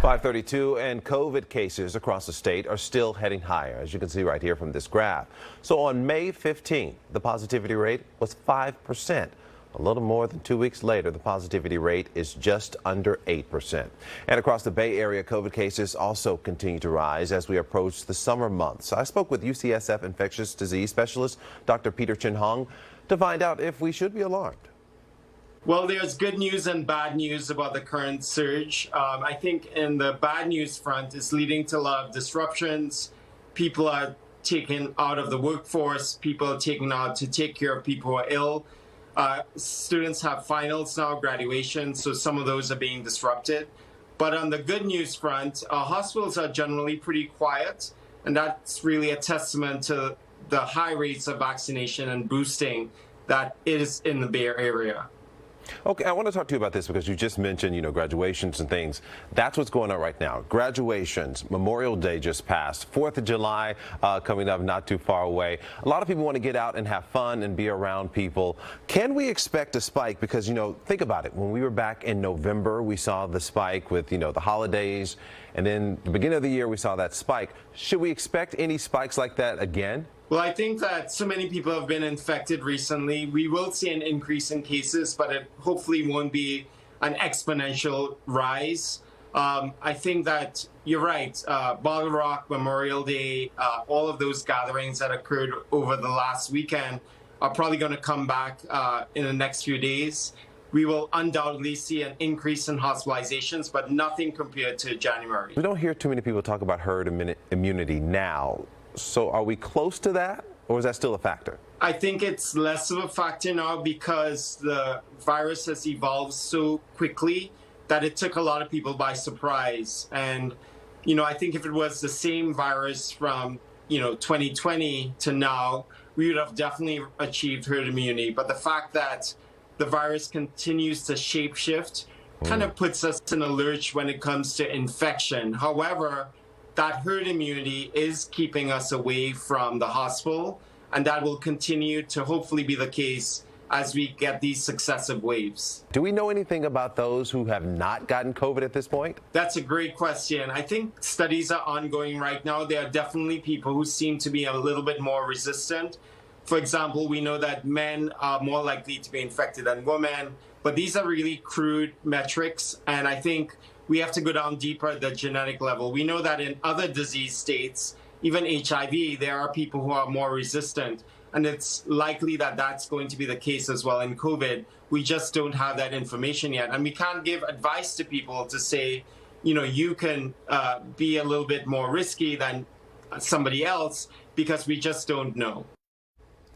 532 and COVID cases across the state are still heading higher, as you can see right here from this graph. So on May 15th, the positivity rate was 5%. A little more than 2 weeks later, the positivity rate is just under 8%. And across the Bay Area, COVID cases also continue to rise as we approach the summer months. I spoke with UCSF infectious disease specialist Dr. Peter Chin-Hong to find out if we should be alarmed. Well, there's good news and bad news about the current surge. I think in the bad news front, it's leading to a lot of disruptions. People are taken out of the workforce. People are taken out to take care of people who are ill. Students have finals now, graduation, so some of those are being disrupted. But on the good news front, hospitals are generally pretty quiet, and that's really a testament to the high rates of vaccination and boosting that is in the Bay Area. Okay, I want to talk to you about this because you just mentioned, graduations and things. That's what's going on right now. Graduations, Memorial Day just passed, 4th of July coming up not too far away. A lot of people want to get out and have fun and be around people. Can we expect a spike? Because, think about it. When we were back in November, we saw the spike with, the holidays. And then the beginning of the year, we saw that spike. Should we expect any spikes like that again? Well, I think that so many people have been infected recently. We will see an increase in cases, but it hopefully won't be an exponential rise. I think that you're right. Bottle Rock, Memorial Day, all of those gatherings that occurred over the last weekend are probably going to come back in the next few days. We will undoubtedly see an increase in hospitalizations, but nothing compared to January. We don't hear too many people talk about herd immunity now. So are we close to that, or is that still a factor? I think it's less of a factor now because the virus has evolved so quickly that it took a lot of people by surprise. And, I think if it was the same virus from, 2020 to now, we would have definitely achieved herd immunity. But the fact that the virus continues to shapeshift kind of puts us in a lurch when it comes to infection. However, that herd immunity is keeping us away from the hospital, and that will continue to hopefully be the case as we get these successive waves. Do we know anything about those who have not gotten COVID at this point? That's a great question. I think studies are ongoing right now. There are definitely people who seem to be a little bit more resistant. For example, we know that men are more likely to be infected than women, but these are really crude metrics, and I think we have to go down deeper at the genetic level. We know that in other disease states, even HIV, there are people who are more resistant. And it's likely that that's going to be the case as well in COVID. We just don't have that information yet. And we can't give advice to people to say, you can be a little bit more risky than somebody else because we just don't know.